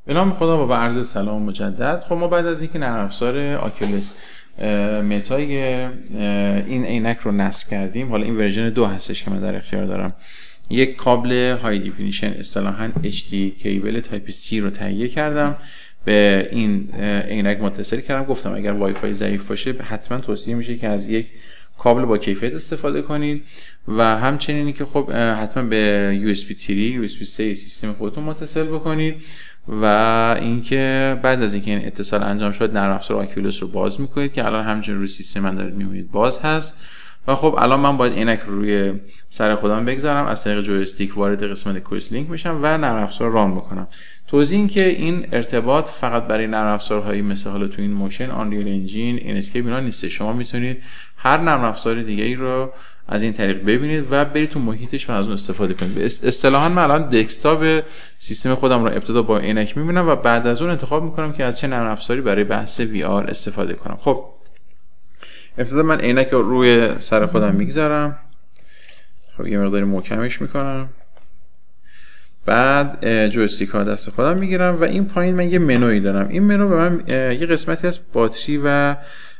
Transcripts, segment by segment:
به نام خدا و عرض سلام مجدد. خب ما بعد از اینکه نرم افزار آکیولس متای این عینک رو نصب کردیم، حالا این ورژن 2 هستش که من در اختیار دارم، یک کابل های دیفینیشن اصطلاحاً HD کیبل تایپ C رو تهیه کردم، به این عینک متصل کردم. گفتم اگر وای فای ضعیف باشه حتما توصیه میشه که از یک کابل با کیفیت استفاده کنید و همچنین که خب حتما به USB 3 USB 3 سیستم خودتون متصل بکنید و اینکه بعد از اینکه این اتصال انجام شد نرم افزار آکیولس رو باز میکنید که الان همچنین روی سیستم من دارید میبینید باز هست. و خب الان من باید عینک رو روی سر خودم بگذارم، از طریق جویستیک وارد قسمت کویس لینک میشم و نرم افزار ران بکنم. توضیح این که این ارتباط فقط برای نرم افزارهایی مثل حالا تو این موشن، آنریل انجین، اینسکیپ اینا نیست. شما میتونید هر نرم افزار دیگه ای رو از این طریق ببینید و برید تو محیطش و از اون استفاده کنید. اصطلاحاً من الان دسکتاپ سیستم خودم رو ابتدا با عینک میبینم و بعد از اون انتخاب میکنم که از چه نرم افزاری برای بحث VR استفاده کنم. خب ابتدا من عینک رو روی سر خودم میگذارم، خب یه مقداری محکمش میکنم، بعد جویستیک ها دست خودم میگیرم و این پایین من یه منوی دارم. این منو به من یه قسمتی از باتری و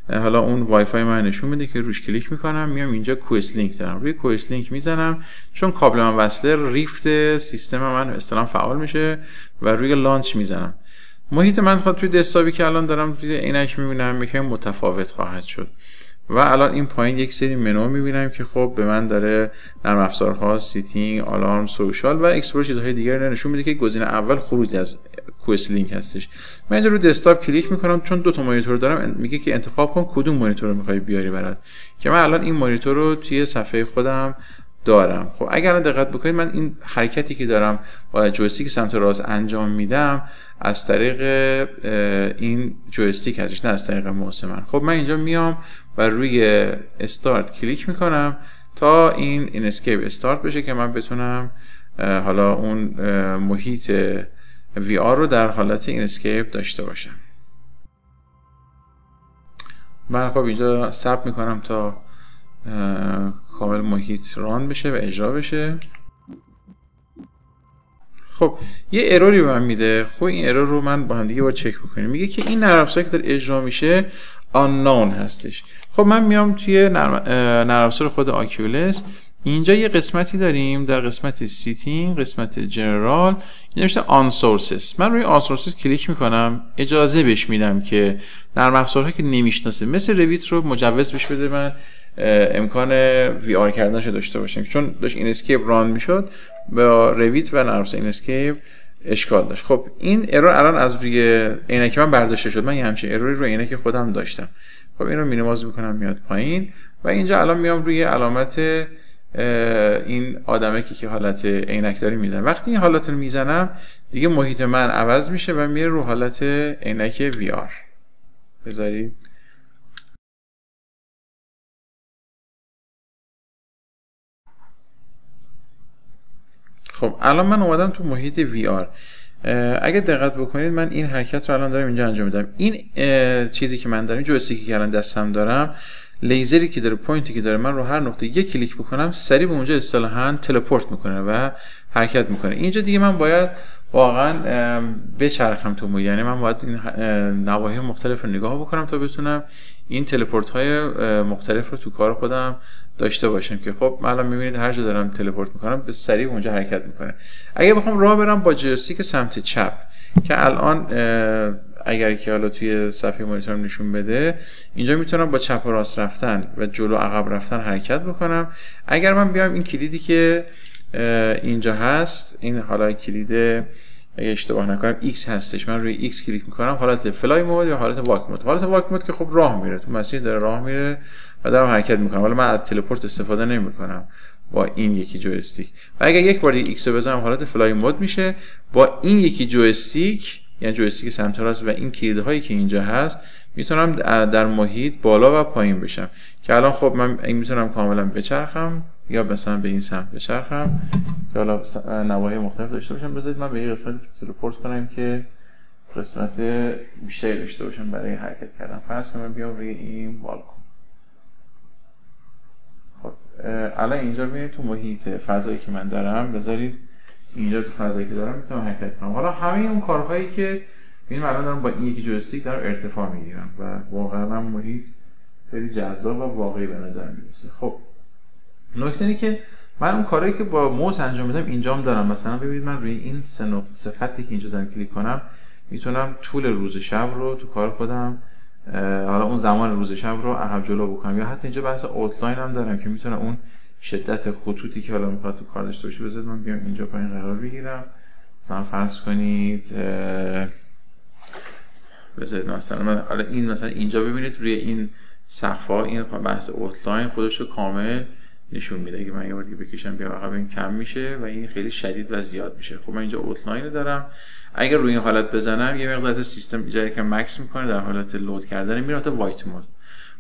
حالا اون وای فای من نشون میده که روش کلیک میکنم، میام اینجا کویس لینک دارم، روی کویس لینک میزنم. چون کابل من وصله ریفت سیستم من اصطلاحاً فعال میشه و روی لانچ میزنم. محیط من خود توی دسکتاپی که الان دارم توی عینک میبینم یکم متفاوت خواهد شد و الان این پایین یک سری منو میبینم که خب به من داره نرم افزارها، سیتینگ، آلارم، سوشال و اکسپلور چیزهای دیگر رو نشون میده که گزینه اول خروج از کویس لینک هستش. من اینجا رو دسکتاپ کلیک میکنم، چون دو تا مانیتور دارم میگه که انتخاب کن کدوم مانیتور رو میخوای بیاری برات، که من الان این مانیتور رو توی صفحه خودم دارم. خب اگر دقت بکنید من این حرکتی که دارم با جویستیک سمت راست انجام میدم از طریق این جویستیک هستش، نه از طریق موس من. خب من اینجا میام و روی استارت کلیک میکنم تا این اینسکیپ استارت بشه که من بتونم حالا اون محیط VR رو در حالت اینسکیپ داشته باشم. من خب اینجا ثبت میکنم تا کامل محیط ران بشه و اجرا بشه. خب یه اروری به من میده. خب این ارور رو من با هم دیگه باید چک بکنیم. میگه که این نرم افزاری که داره اجرا میشه unknown هستش. خب من میام توی نرم افزار خود آکیولس، اینجا یه قسمتی داریم در قسمت سیتینگ، قسمت جنرال، این نوشته آن سورسز. من روی آن سورسز کلیک میکنم، اجازه بهش میدم که نرم افزارهایی که نمیشناسه مثل رویت رو مجوز بهش بده من امکان VR کردنش داشته باشیم. چون داشت اینسکیپ ران میشد با رویت و نرم افزار اینسکیپ اشکال داشت. خب این ارور الان از روی عینک من برداشته شد. من یه همچین اروری روی عینک خودم داشتم. خب این رو مینیمایز میکنم میاد پایین و اینجا الان میام روی علامت این آدمکی که حالت عینک داری میزنم. وقتی این حالت رو میزنم دیگه محیط من عوض میشه و میره رو حالت عینک VR. بذارید خب الان من اومدم تو محیط VR. اگه دقت بکنید من این حرکت رو الان دارم اینجا انجام میدم. این چیزی که من دارم، جویستیکی که الان دستم دارم، لیزری که داره، پوینتی که داره، من رو هر نقطه یک کلیک بکنم سریع به اونجا اصطلاحاً تلپورت میکنه و حرکت میکنه. اینجا دیگه من باید واقعا بچرخم تو محیط، یعنی من باید این نواحی مختلف رو نگاه بکنم تا بتونم این تلپورت های مختلف رو تو کار خودم داشته باشم که خب من الان میبینید هر جا دارم تلپورت میکنم به سریع اونجا حرکت میکنه. اگه بخوام راه برم با جویستیک سمت چپ که الان اگر که حالا توی صفحه مانیتورم نشون بده، اینجا میتونم با چپ و راست رفتن و جلو عقب رفتن حرکت بکنم. اگر من بیام این کلیدی که اینجا هست، این حالا کلید اگه اشتباه نکنم X هستش، من روی X کلیک میکنم، حالت فلای مود یا حالت واک مود. حالت واک مود که خب راه میره، تو مسیر داره راه میره و دارم حرکت میکنم. حالا من از تلپورت استفاده نمیکنم با این یکی جویستیک. و اگر یک بار دیگه X رو بزنم حالت فلای مود میشه. با این یکی جویستیک، یعنی جویستیک سمت راست و این کلیدهایی که اینجا هست، میتونم در محیط بالا و پایین بشم که الان خب من میتونم کاملا بچرخم یا مثلا به این سمت بچرخم که حالا نواحی مختلف داشته باشم. بذارید من به این قسمت تلپورت کنم که قسمت بیشتری داشته باشم برای حرکت کردن. فرض کنم بیام روی این بالکن. خب الان اینجا ببینید تو محیط فضایی که من دارم، بذارید اینجا تو فضایی که دارم میتونم حرکت کنم. حالا همه اون کارهایی که ببینیم الان دارم با این یکی جویستیک دارم ارتفاع میگیرم و واقعا محیط خیلی جذاب و واقعی به نظر میرسه. خب نکته اینه که من اون کارهایی که با موس انجام میدم اینجام دارم. مثلا ببینید من روی این سه خطی که اینجا دارم کلیک کنم میتونم طول روز شب رو تو کار خودم، حالا اون زمان روز شب رو عقب جلو بکنم، یا حتی اینجا بحث اوتلاین هم دارم که میتونم اون شدت خطوطی که حالا میخواد تو کار داشته باشه بذارم من بیام اینجا پایین قرار بگیرم. مثلا فرض کنید بذارید مثلا من حالا این مثلا اینجا ببینید روی این صفحه این بحث اوتلاین خودش رو کامل نشون میده. اگه من یه بار دیگه بکشم بیام عقب این کم میشه و این خیلی شدید و زیاد میشه. خب من اینجا اوتلاین رو دارم. اگر روی این حالت بزنم یه مقدار سیستم اینجا که مکس میکنه، در حالت لود کردن میره تا وایت مود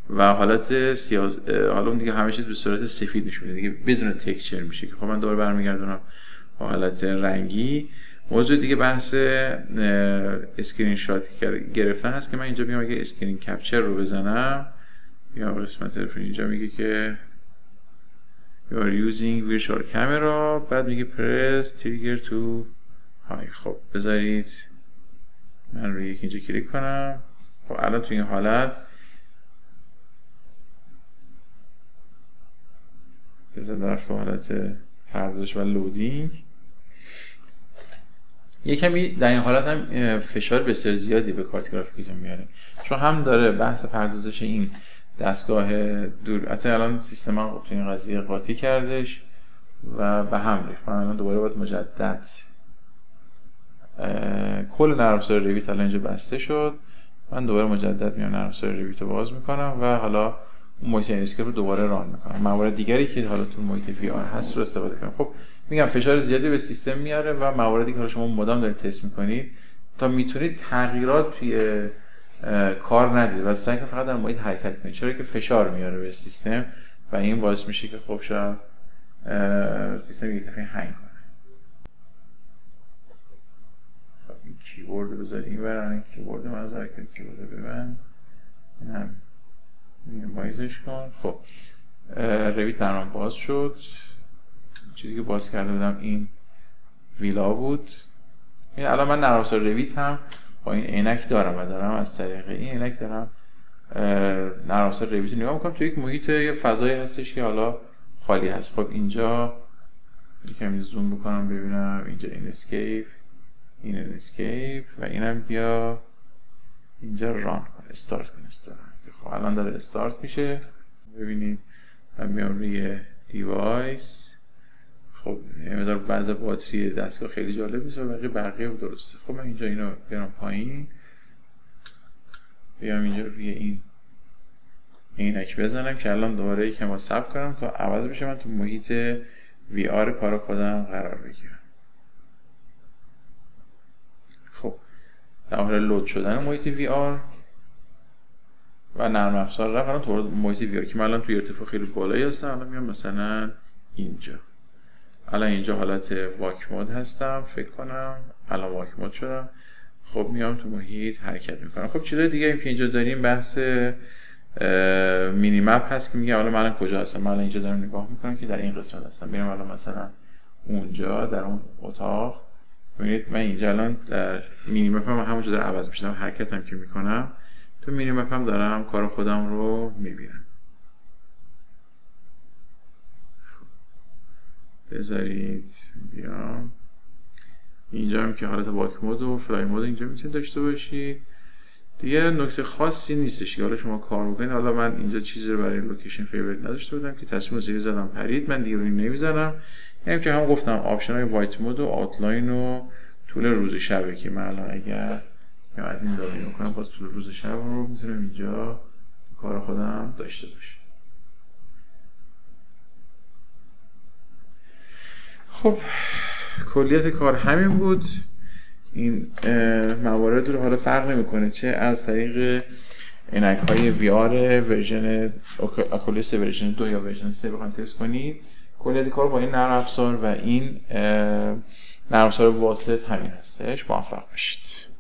و حالت سیاه، حالا اون دیگه همه چیز به صورت سفید نشون میده دیگه بدون تکسچر میشه که خب من دوباره برمیگردونم با حالت رنگی. موضوع دیگه بحث اسکرین شات گرفتن هست که من اینجا بیام اگه اسکرین کپچر رو بزنم یا قسمت اینجا میگه که you are using virtual camera، بعد میگه press trigger to high. خب بذارید من روی اینجا کلیک کنم. خب الان تو این حالت بذار در حالت پردازش و لودینگ یه کمی در این حالت هم فشار بسیار زیادی به کارت گرافیکتون میاره، چون هم داره بحث پردازش این دستگاه دور. حتی الان سیستم هم تو این قضیه قاطی کردش و به هم ریخت. من الان دوباره باید مجدد کل نرم افزار ریویت الان اینجا بسته شد. من دوباره مجدد میام نرم افزار ریویت رو باز میکنم و حالا اون محیط اسکیپ رو دوباره ران میکنم. موارد دیگری که حالا تو محیط وی آر هست رو استفاده کنم. خب میگم فشار زیادی به سیستم میاره و مواردی که شما مدام دارید تست میکنید تا میتونید تغییرات توی کار ندید و سعی کنید فقط در محیط حرکت کنید، چرا که فشار میاره به سیستم و این باعث میشه که خب شاید سیستم یک دفعه هنگ کنه. خب این کیبورد رو بذارید این برای کیبورد من از حرکت کیبورد ببند، این هم مینیمایزش کن. خب رویت برام باز شد. چیزی که باز کرده بودم این ویلا بود. این الان من نرم افزار رویت هم با این عینک دارم و دارم از طریق این عینک دارم نرم افزار رویت نگاه میکنم. تو یک محیط یه فضایی هستش که حالا خالی هست. خب اینجا یکم زوم بکنم ببینم اینجا این اسکیپ، این اسکیپ و اینم بیا اینجا ران کن، استارت کن. خب الان داره استارت میشه. ببینید من میام روی دیوایس. خب مقدار بعض باتری دستگاه خیلی جالب نیست و بقیه درسته. خب من اینجا اینو بیارم پایین، بیام اینجا روی این عینک بزنم که الان دوباره یکم با صبر کنم تا عوض بشه من تو محیط وی آر کار خودم قرار بگیرم. خب در حال لود شدن محیط وی آر و نرم افزار رفت الان تو محیط وی آر که من الان توی ارتفاع خیلی بالایی هستم. الان میام مثلا اینجا، الان اینجا حالت واک مود هستم فکر کنم، الان واک مود شدم. خب میام تو محیط حرکت میکنم. خب چیزای دیگه این که اینجا داریم بحث مینی مپ هست که میگه حالا من الان کجا هستم. من الان اینجا دارم نگاه میکنم که در این قسمت هستم. میرم الان مثلا اونجا در اون اتاق، ببینید من اینجا الان در مینی مپ هم همونجا داره عوض میشم. حرکتم که میکنم تو مینی مپ هم دارم کار خودم رو میبینم. بذارید بیام اینجا هم که حالت واک مود و فلای مود اینجا میتونید داشته باشید. دیگه نکته خاصی نیستش که حالا شما کار بکنید. حالا من اینجا چیزی رو برای لوکیشن فیوریت نداشته بودم که تصمیم زیر زدم پرید، من دیگه روی نمیزنم. یعنی که هم گفتم آپشن های وایت مود و آوتلاین و طول روز شبه که من الان اگر از این زاویه میکنم باز طول روز شب رو میتونم اینجا کار خودم داشته باشم. خب کلیت کار همین بود. این موارد رو حالا فرق نمیکنه چه از طریق عینک‌های وی آر ورژن اکولیس ورژن 2 یا ورژن 3 بخواید تست کنید. کلیت کار با این نرم افزار و این نرم افزار واسط همین هستش. موفق باشید.